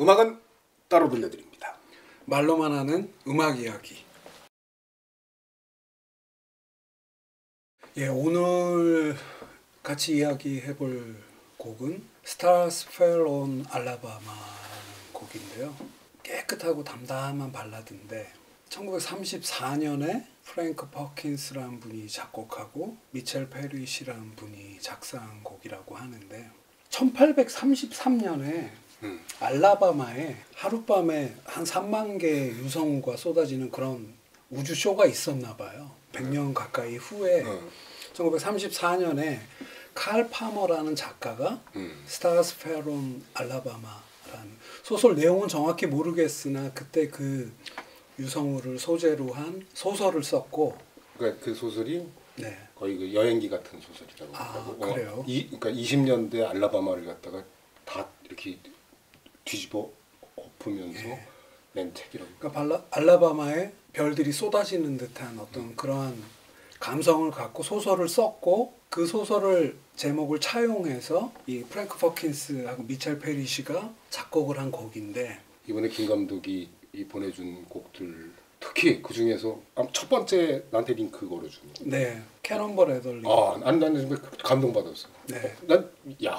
음악은 따로 들려드립니다. 말로만 하는 음악 이야기. 오늘 같이 이야기해볼 곡은 Stars Fell on Alabama라는 곡인데요. 깨끗하고 담담한 발라드인데 1934년에 프랭크 퍼킨스라는 분이 작곡하고 미첼 페리시라는 분이 작사한 곡이라고 하는데 1833년에 알라바마에 하룻밤에 한 3만 개의 유성우가 쏟아지는 그런 우주쇼가 있었나 봐요. 100년 가까이 후에 1934년에 칼 파머라는 작가가 Stars Fell on Alabama라는 소설 내용은 정확히 모르겠으나 그때 그 유성우를 소재로 한 소설을 썼고, 그러니까 그 소설이 네. 거의 그 여행기 같은 소설이라고. 그래요? 그러니까 20년대 알라바마를 갖다가 다 이렇게 뒤집어 엎으면서 낸 책이라고. 그러니까 알라바마에 별들이 쏟아지는 듯한 어떤 그러한 감성을 갖고 소설을 썼고, 그 소설을 제목을 차용해서 이 프랭크 퍼킨스하고 미첼 페리시가 작곡을 한 곡인데, 이번에 김 감독이 이 보내준 곡들 특히 그 중에서 첫 번째 나한테 링크 걸어준 거. 네, 캐논볼 애덜리. 나는 정말 감동받았어. 네.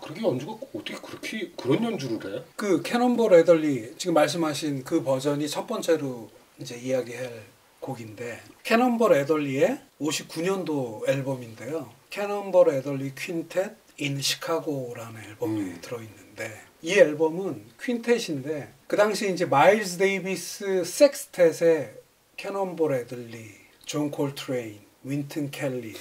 그렇게 연주가 어떻게 그렇게 그런 연주를 해? 그 캐논볼 애덜리 지금 말씀하신 그 버전이 첫 번째로 이제 이야기할 곡인데, 캐논볼 애덜리의 59년도 앨범인데요. 캐논볼 애덜리 퀸텟 인 시카고라는 앨범이 들어있는데, 이 앨범은 퀸텟인데 그 당시 이제 마일스 데이비스 섹스텟에 캐논볼 애들리, 존 콜트레인, 윈튼 켈리,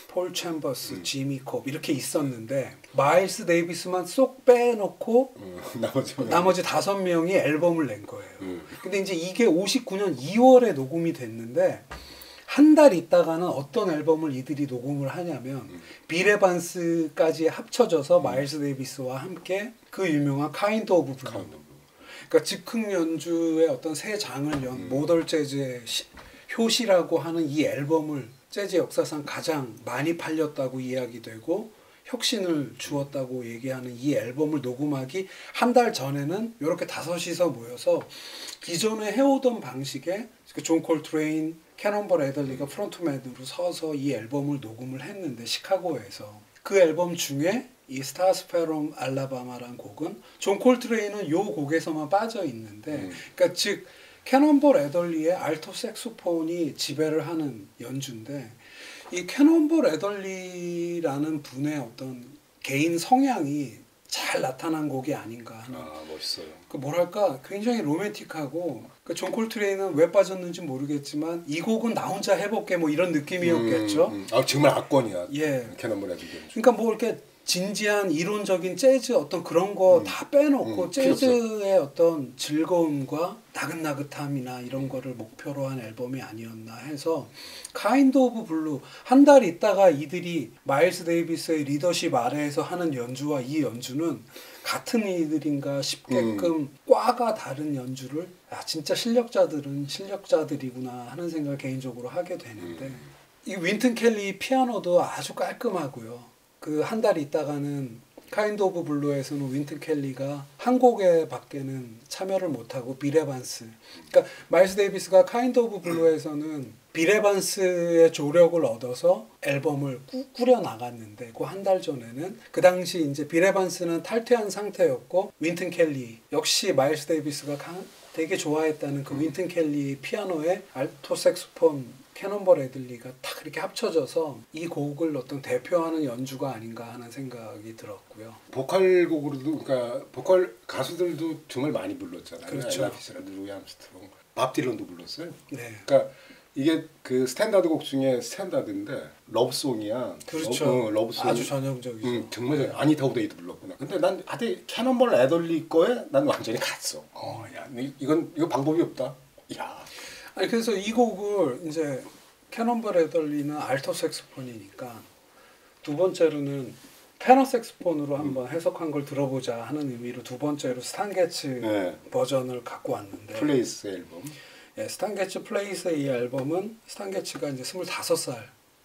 폴 챔버스, 지미 콥 이렇게 있었는데 마일스 데이비스만 쏙 빼놓고 나머지 5명이 앨범을 낸 거예요. 근데 이제 이게 59년 2월에 녹음이 됐는데 한 달 있다가는 어떤 앨범을 이들이 녹음을 하냐면 빌 에반스까지 합쳐져서 마일스 데이비스와 함께 그 유명한 카인드 오브 블루, 그러니까 즉흥 연주의 어떤 새 장을 연 모던 재즈의 효시라고 하는 이 앨범을 재즈 역사상 가장 많이 팔렸다고 이야기되고 혁신을 주었다고 얘기하는 이 앨범을 녹음하기 한 달 전에는 이렇게 5이서 모여서 기존에 해오던 방식의 존 콜트레인, 캐논볼 애덜리가 프론트맨으로 서서 이 앨범을 녹음을 했는데 시카고에서 그 앨범 중에 이 Stars Fell on Alabama라는 곡은 존 콜트레인은 요 곡에서만 빠져 있는데, 그러니까 즉 캐논볼 애덜리의 알토 색소폰이 지배를 하는 연주인데, 이 캐논볼 애덜리라는 분의 어떤 개인 성향이 잘 나타난 곡이 아닌가 하는. 멋있어요. 그 뭐랄까 굉장히 로맨틱하고, 그 존 콜트레인은 왜 빠졌는지 모르겠지만 이 곡은 나 혼자 해볼게 뭐 이런 느낌이었겠죠. 정말 악권이야. 예. 캐논볼 애들리. 그러니까 뭐 이렇게 진지한 이론적인 재즈 어떤 그런 거 다 빼놓고 재즈의 어떤 즐거움과 나긋나긋함이나 이런 거를 목표로 한 앨범이 아니었나 해서 카인드 오브 블루, 한 달 있다가 이들이 마일스 데이비스의 리더십 아래에서 하는 연주와 이 연주는 같은 이들인가 싶게끔 꽈가 다른 연주를 진짜 실력자들은 실력자들이구나 하는 생각을 개인적으로 하게 되는데, 이 윈튼 켈리 피아노도 아주 깔끔하고요. 그 한 달 있다가는 카인드 오브 블루에서는 윈튼 켈리가 한 곡에 밖에는 참여를 못하고 빌 에반스, 그러니까 마일스 데이비스가 카인드 오브 블루에서는 빌 에반스의 조력을 얻어서 앨범을 꾸려 나갔는데, 그 한 달 전에는 그 당시 이제 빌 에반스는 탈퇴한 상태였고 윈튼 켈리 역시 마일스 데이비스가 되게 좋아했다는 그 윈튼 켈리 피아노에 알토 색소폰 캐논볼 애들리가 딱 이렇게 합쳐져서 이 곡을 어떤 대표하는 연주가 아닌가 하는 생각이 들었고요. 보컬곡으로도, 그러니까 보컬 가수들도 정말 많이 불렀잖아요. 그렇죠. 엘라 피츠제럴드, 루이 암스트롱, 밥 디런도 불렀어요. 네. 그러니까 이게 그 스탠다드 곡 중에 스탠다드인데 러브송이야. 그렇죠. 러브송. 아주 전형적이죠. 정말 아니타 오데이도 불렀구나. 근데 난 하여튼 캐논볼 애덜리 거에 난 완전히 갔어. 이거 방법이 없다. 야. 아니 그래서 이 곡을 이제 캐논볼 애덜리는 알토 색소폰이니까 두 번째로는 테너 색소폰으로 한번 해석한 걸 들어보자 하는 의미로 두 번째로 스탄 게츠 버전을 갖고 왔는데, 플레이스 앨범. 스탄 게츠 플레이스의 이 앨범은 스탄 게츠가 이제 25살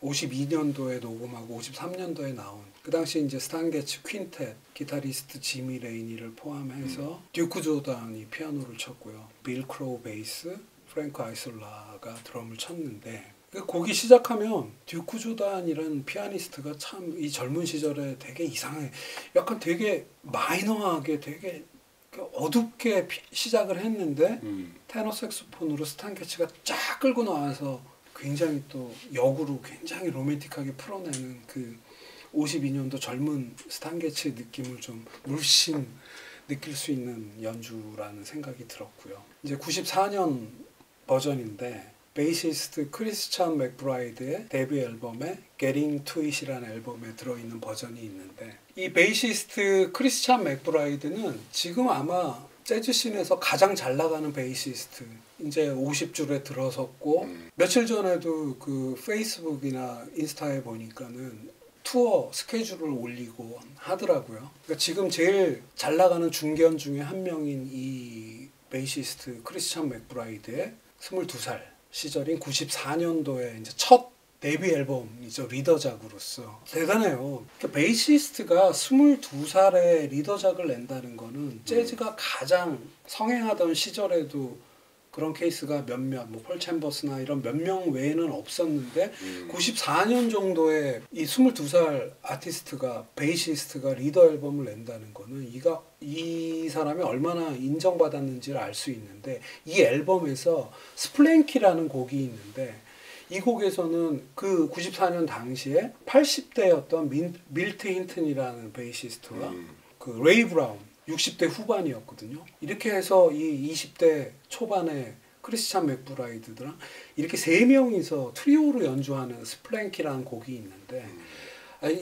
52년도에 녹음하고 53년도에 나온 그 당시 이제 스탄 게츠 퀸텟 기타리스트 지미 레이니를 포함해서 듀크 조단이 피아노를 쳤고요. 빌 크로우 베이스, 프랭크 아이솔라가 드럼을 쳤는데 그 곡이 시작하면 듀크 조단이라는 피아니스트가 참 이 젊은 시절에 되게 이상해. 약간 되게 마이너하게 되게 어둡게 시작을 했는데 테너 색소폰으로 스탄 게츠가 쫙 끌고 나와서 굉장히 또 역으로 굉장히 로맨틱하게 풀어내는 그 52년도 젊은 스탄 게츠의 느낌을 좀 물씬 느낄 수 있는 연주라는 생각이 들었고요. 이제 94년 버전인데 베이시스트 크리스찬 맥브라이드의 데뷔 앨범에 Getting to It이라는 앨범에 들어있는 버전이 있는데 이 베이시스트 크리스찬 맥브라이드는 지금 아마 재즈 씬에서 가장 잘 나가는 베이시스트 이제 50줄에 들어섰고 며칠 전에도 그 페이스북이나 인스타에 보니까는 투어 스케줄을 올리고 하더라고요. 그러니까 지금 제일 잘 나가는 중견 중에 한 명인 이 베이시스트 크리스찬 맥브라이드의 22살 시절인 94년도에 이제 첫 데뷔 앨범이죠. 리더작으로서 대단해요. 그러니까 베이시스트가 22살에 리더작을 낸다는 거는 재즈가 가장 성행하던 시절에도 그런 케이스가 몇몇 폴 챔버스나 이런 몇 명 외에는 없었는데 94년 정도에 이 22살 아티스트가 베이시스트가 리더 앨범을 낸다는 거는 이 사람이 얼마나 인정받았는지를 알 수 있는데 이 앨범에서 스플랭키라는 곡이 있는데 이 곡에서는 그 94년 당시에 80대였던 밀트 힌튼이라는 베이시스트와 그 레이 브라운 60대 후반이었거든요. 이렇게 해서 이 20대 초반에 크리스찬 맥브라이드랑 이렇게 세 명이서 트리오로 연주하는 스플랭키라는 곡이 있는데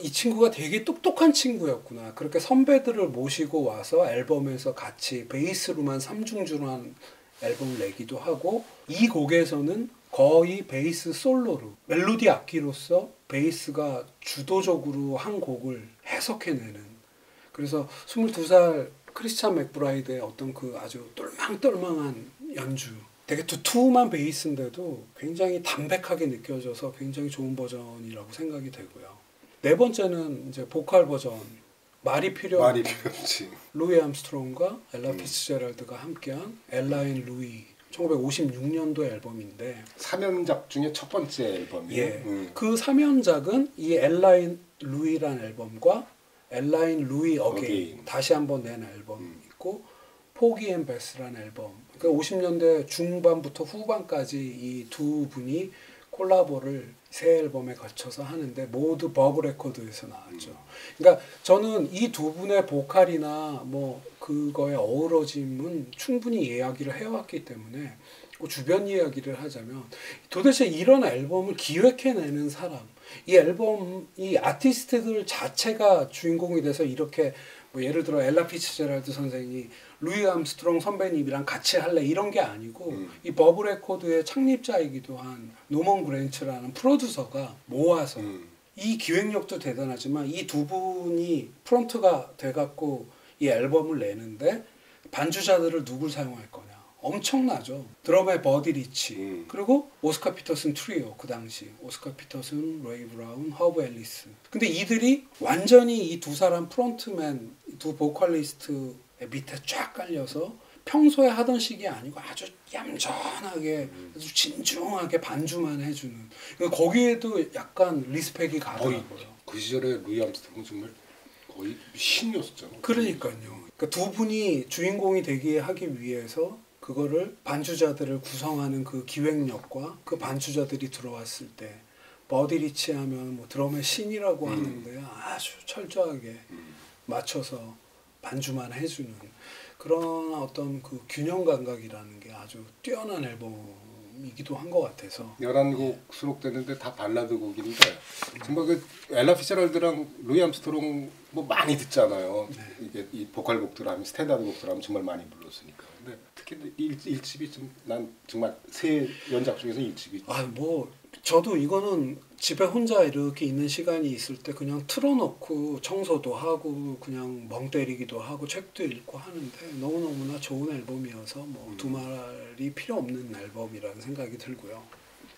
이 친구가 되게 똑똑한 친구였구나. 그렇게 선배들을 모시고 와서 앨범에서 같이 베이스로만 삼중주한 앨범을 내기도 하고 이 곡에서는 거의 베이스 솔로로 멜로디 악기로서 베이스가 주도적으로 한 곡을 해석해내는 그래서 22살 크리스찬 맥브라이드의 어떤 그 아주 똘망똘망한 연주 되게 두툼한 베이스인데도 굉장히 담백하게 느껴져서 굉장히 좋은 버전이라고 생각이 되고요. 네 번째는 이제 보컬 버전 말이 필요없지 루이 암스트롱과 엘라 피츠제럴드가 함께한 엘라인 루이 1956년도 앨범인데 3연작 중에 첫 번째 앨범이에요. 예, 그 3연작은 이 엘라인 루이라는 앨범과 엘라인 루이 어게인 다시 한번 낸 앨범이 있고 포기 앤 베스라는 앨범 그러니까 50년대 중반부터 후반까지 이 두 분이 콜라보를 새 앨범에 걸쳐서 하는데 모두 버브 레코드에서 나왔죠. 그러니까 저는 이 두 분의 보컬이나 뭐 그거의 어우러짐은 충분히 이야기를 해왔기 때문에 그 주변 이야기를 하자면 도대체 이런 앨범을 기획해내는 사람 이 앨범 이 아티스트들 자체가 주인공이 돼서 이렇게 뭐 예를 들어 엘라 피츠제럴드 선생이 루이 암스트롱 선배님이랑 같이 할래 이런 게 아니고 이 버브 레코드의 창립자이기도 한 노먼 그랜츠라는 프로듀서가 모아서 이 기획력도 대단하지만 이 두 분이 프론트가 돼갖고 이 앨범을 내는데 반주자들을 누굴 사용할 거냐 엄청나죠. 드럼의 버디 리치 그리고 오스카 피터슨 트리오 그 당시 오스카 피터슨, 레이 브라운, 허브 앨리스 근데 이들이 완전히 이 두 사람 프론트맨 두 보컬리스트 밑에 쫙 깔려서 평소에 하던 식이 아니고 아주 얌전하게 아주 진중하게 반주만 해주는 거기에도 약간 리스펙이 가더라고요. 그 시절에 루이 암스트롱 정말 거의 신이었잖아. 그러니까요. 그러니까 두 분이 주인공이 되게 하기 위해서 그거를 반주자들을 구성하는 그 기획력과 그 반주자들이 들어왔을 때 버디 리치 하면 뭐 드럼의 신이라고 하는데 아주 철저하게 맞춰서 반주만 해주는 그런 어떤 그 균형 감각이라는 게 아주 뛰어난 앨범이기도 한 것 같아서 11곡 수록되는데 다 발라드 곡인데 정말 그 엘라 피츠제럴드랑 루이 암스트롱 뭐 많이 듣잖아요. 네. 이게 이 보컬 곡들 하면 스탠다드 곡들 하면 정말 많이 불렀으니까. 근데 특히 1집이 좀 난 정말 세 연작 중에서 1집이 뭐 저도 이거는 집에 혼자 이렇게 있는 시간이 있을 때 그냥 틀어놓고 청소도 하고 그냥 멍 때리기도 하고 책도 읽고 하는데 너무너무나 좋은 앨범이어서 뭐 두말이 필요 없는 앨범이라는 생각이 들고요.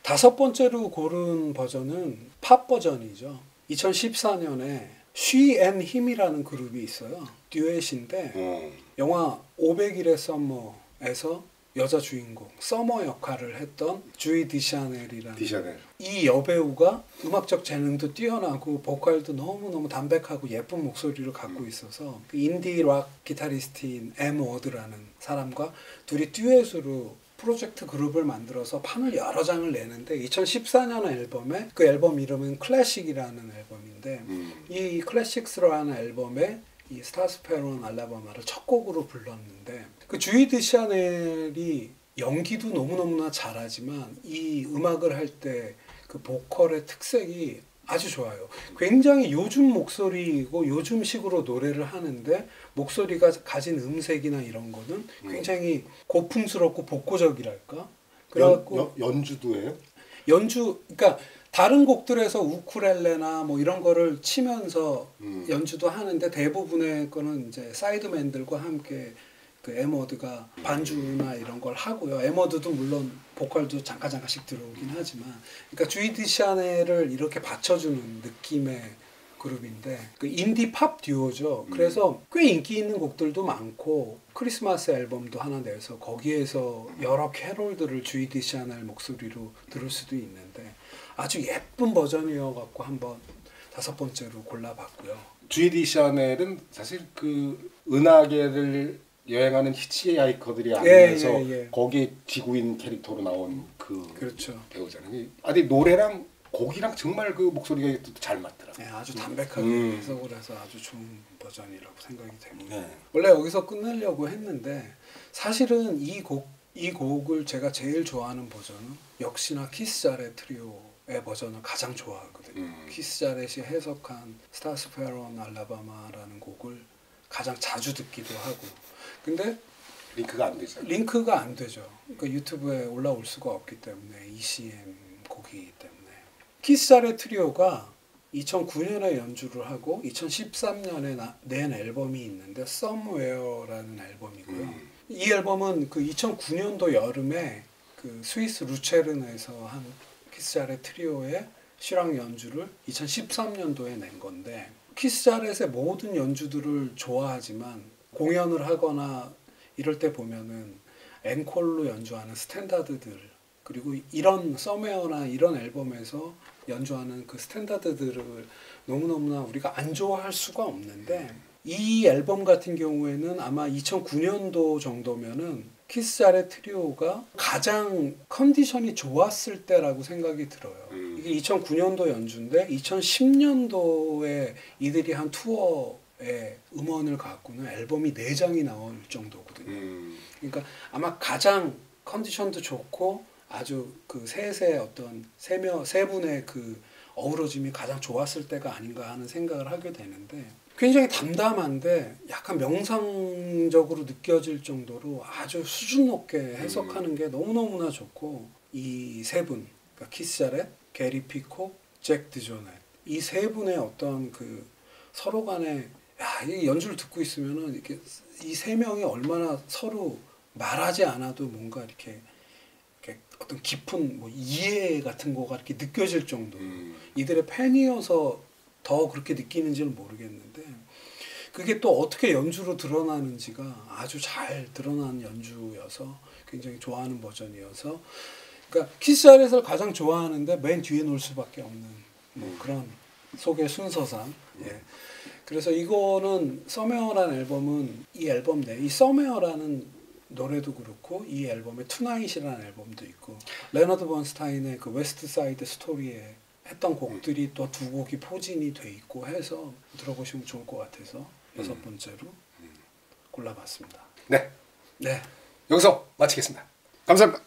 다섯 번째로 고른 버전은 팝 버전이죠. 2014년에 She and Him이라는 그룹이 있어요. 듀엣인데 영화 500일의 썸머에서 여자 주인공 서머 역할을 했던 주이 디샤넬이라는 이 여배우가 음악적 재능도 뛰어나고 보컬도 너무너무 담백하고 예쁜 목소리를 갖고 있어서 그 인디 락 기타리스트인 엠 워드라는 사람과 둘이 듀엣으로 프로젝트 그룹을 만들어서 판을 여러 장을 내는데 2014년 앨범에 그 앨범 이름은 클래식이라는 앨범인데 이 클래식스라는 앨범에 이 스타스페론 알라바마를 첫 곡으로 불렀는데 그 주이 디샤넬이 연기도 너무너무나 잘하지만 이 음악을 할 때 그 보컬의 특색이 아주 좋아요. 굉장히 요즘 목소리고 요즘식으로 노래를 하는데 목소리가 가진 음색이나 이런 거는 굉장히 고풍스럽고 복고적이랄까. 그래갖고 연주도 해요? 그러니까 다른 곡들에서 우쿨렐레나 뭐 이런 거를 치면서 연주도 하는데 대부분의 거는 이제 사이드맨들과 함께 그 에머드가 반주나 이런 걸 하고요. 에머드도 물론 보컬도 잠깐씩 들어오긴 하지만, 그러니까 주이 디샤넬을 이렇게 받쳐주는 느낌의 그룹인데 그 인디 팝 듀오죠. 그래서 꽤 인기 있는 곡들도 많고 크리스마스 앨범도 하나 내서 거기에서 여러 캐롤들을 주이 디샤넬 목소리로 들을 수도 있는데 아주 예쁜 버전이어 갖고 한번 다섯 번째로 골라봤고요. 주이 디샤넬은 사실 그 은하계를 여행하는 히치하이커들이 안에서 거기 지구인 캐릭터로 나온 그렇죠. 배우잖아요. 아니 노래랑 곡이랑 정말 그 목소리가 잘 맞더라고요. 네, 아주 담백하게 해석을 해서 아주 좋은 버전이라고 생각이 됩니다. 네. 원래 여기서 끝내려고 했는데 사실은 이 곡을 제가 제일 좋아하는 버전은 역시나 키스 자렛 트리오의 버전을 가장 좋아하거든요. 키스 자렛이 해석한 스타스페론 알라바마라는 곡을 가장 자주 듣기도 하고. 근데 링크가 안 되죠. 링크가 안 되죠. 그러니까 유튜브에 올라올 수가 없기 때문에 ECM 곡이기 때문에. 키스 자렛 트리오가 2009년에 연주를 하고 2013년에 낸 앨범이 있는데 Somewhere라는 앨범이고요. 이 앨범은 그 2009년도 여름에 그 스위스 루체른에서 한 키스 자렛 트리오의 실황 연주를 2013년도에 낸 건데 키스 자렛의 모든 연주들을 좋아하지만 공연을 하거나 이럴 때 보면은 앵콜로 연주하는 스탠다드들 그리고 이런 서메어나 이런 앨범에서 연주하는 그 스탠다드들을 너무너무나 우리가 안 좋아할 수가 없는데 이 앨범 같은 경우에는 아마 2009년도 정도면은 키스 자렛 트리오가 가장 컨디션이 좋았을 때라고 생각이 들어요. 이게 2009년도 연주인데 2010년도에 이들이 한 투어의 음원을 갖고는 앨범이 4장이 나올 정도거든요. 그러니까 아마 가장 컨디션도 좋고 아주 그 셋의 어떤 세 분의 그 어우러짐이 가장 좋았을 때가 아닌가 하는 생각을 하게 되는데 굉장히 담담한데 약간 명상적으로 느껴질 정도로 아주 수준 높게 해석하는 게 너무너무나 좋고 이 세 분, 그러니까 키스 자렛, 게리 피콕, 잭 드조넷 이 세 분의 어떤 그 서로 간에 이 연주를 듣고 있으면은 이렇게 이 세 명이 얼마나 서로 말하지 않아도 뭔가 이렇게 어떤 깊은 뭐 이해 같은 거가 이렇게 느껴질 정도. 이들의 팬이어서 더 그렇게 느끼는지는 모르겠는데 그게 또 어떻게 연주로 드러나는지가 아주 잘 드러난 연주여서 굉장히 좋아하는 버전이어서 그러니까 키스 자렛을 가장 좋아하는데 맨 뒤에 놓을 수밖에 없는 뭐 그런 소개 순서상 그래서 이거는 서메어라는 앨범은 이 앨범 내 이 서메어라는 노래도 그렇고 이 앨범에 투나잇이라는 앨범도 있고 레너드 번스타인의 그 웨스트 사이드 스토리에 했던 곡들이 또 두 곡이 포진이 돼 있고 해서 들어보시면 좋을 것 같아서 6번째로 골라봤습니다. 네. 네. 여기서 마치겠습니다. 감사합니다.